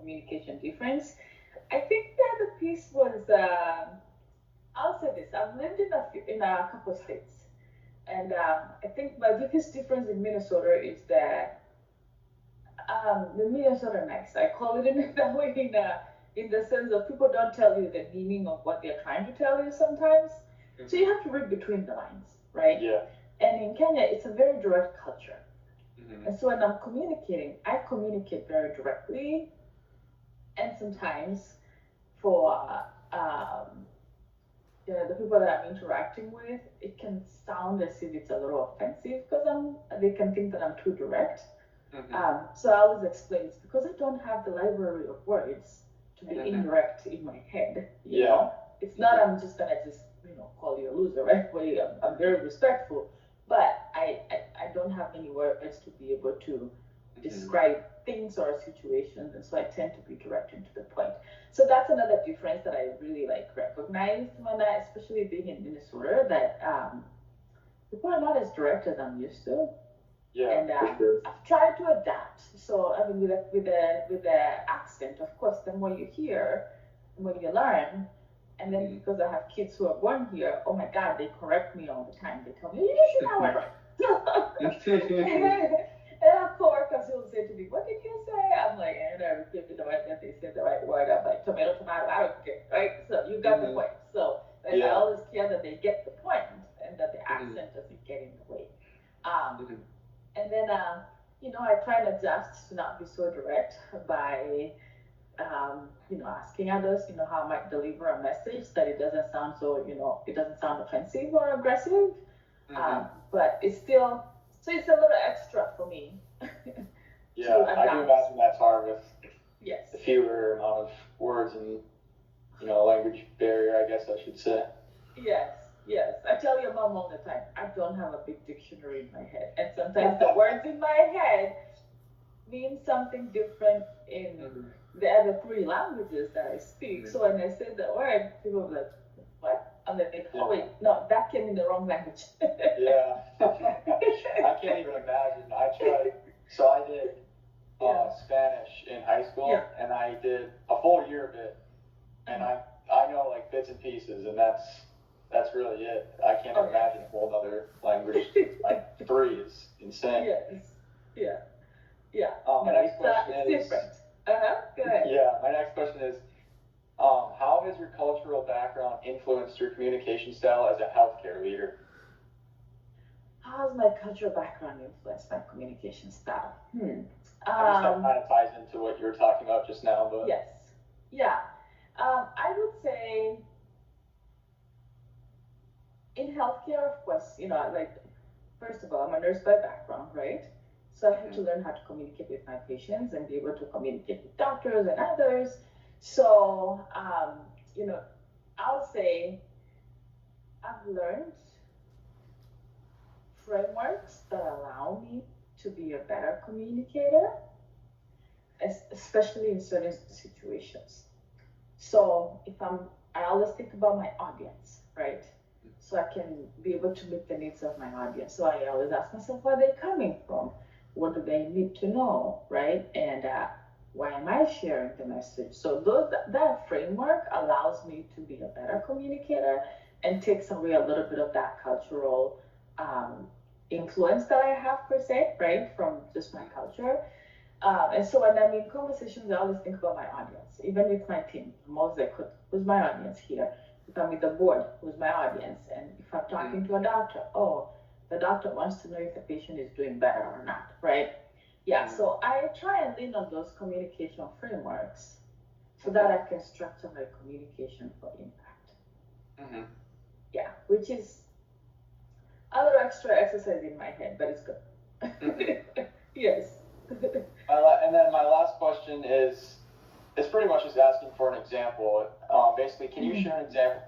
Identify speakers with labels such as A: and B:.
A: communication difference. I think the other piece was, I'll say this, I've lived in a couple of states. And I think my biggest difference in Minnesota is that the Minnesota nice. I call it in that way in the sense of people don't tell you the meaning of what they're trying to tell you sometimes. So you have to read between the lines, right?
B: Yeah.
A: And in Kenya, it's a very direct culture.
B: Mm-hmm.
A: And so when I'm communicating, I communicate very directly. And sometimes for the people that I'm interacting with, it can sound as if it's a little offensive because they can think that I'm too direct.
B: Mm-hmm.
A: So I always explain it's because I don't have the library of words to be
B: Mm-hmm.
A: indirect in my head. You
B: Yeah.
A: know, it's not I'm just gonna call you a loser, right? I'm very respectful, but I don't have any words to be able to describe things or situations, and so I tend to be direct and to the point. So that's another difference that I really recognized especially being in Minnesota, that people are not as direct as I'm used to.
B: Yeah.
A: And I've tried to adapt. So I mean, with the accent, of course, the more you hear, the more you learn. And then because I have kids who are born here, oh my God, they correct me all the time. They tell me, you should not work. And I have coworkers who will say to me, what did you say? I'm like, and I repeated the right, that they said the right word. I'm like, tomato, I don't care, right? So you got the point. So I always care that they get the point and that the accent doesn't get in the way. And then, I try and adjust to not be so direct by, asking others, how I might deliver a message that it doesn't sound so, it doesn't sound offensive or aggressive. But it's still, so it's a little extra for me.
B: Yeah, I do imagine that's hard with
A: yes.
B: the fewer amount of words and, language barrier, I guess I should say.
A: Yes. I tell your mom all the time, I don't have a big dictionary in my head. And sometimes the words in my head mean something different in the other three languages that I speak. So when I say the word, people are like, what? I'm like, oh wait, no, that came in the wrong language.
B: Yeah. I can't even imagine. So I did Spanish in high school, and I did a full year of it. And I know like bits and pieces, and that's really it. I can't imagine a whole other language. Like 3 is insane.
A: Yes. Yeah.
B: My next question is
A: different. Go ahead.
B: Yeah, my next question is, how has your cultural background influenced your communication style as a healthcare leader?
A: How has my cultural background influenced my communication style?
B: I guess that kind of ties into what you were talking about just now, but
A: yes. Yeah. I would say in healthcare, of course, first of all, I'm a nurse by background, right? So I had to learn how to communicate with my patients and be able to communicate with doctors and others. So, I'll say I've learned frameworks that allow me to be a better communicator, especially in certain situations. So I always think about my audience, right? So I can be able to meet the needs of my audience. So I always ask myself, where are they coming from? What do they need to know, right? And why am I sharing the message? So that framework allows me to be a better communicator and takes away a little bit of that cultural influence that I have per se, right, from just my culture. And so when I'm in conversations, I always think about my audience, even with my team. I'm always like, who's my audience here? If I'm with the board, who's my audience? And if I'm talking to a doctor, the doctor wants to know if the patient is doing better or not, right? Yeah, so I try and lean on those communication frameworks so that I can structure my communication for impact. Yeah, which is a little extra exercise in my head, but it's good. Yes.
B: And then my last question is pretty much just asking for an example. Basically, can you share an example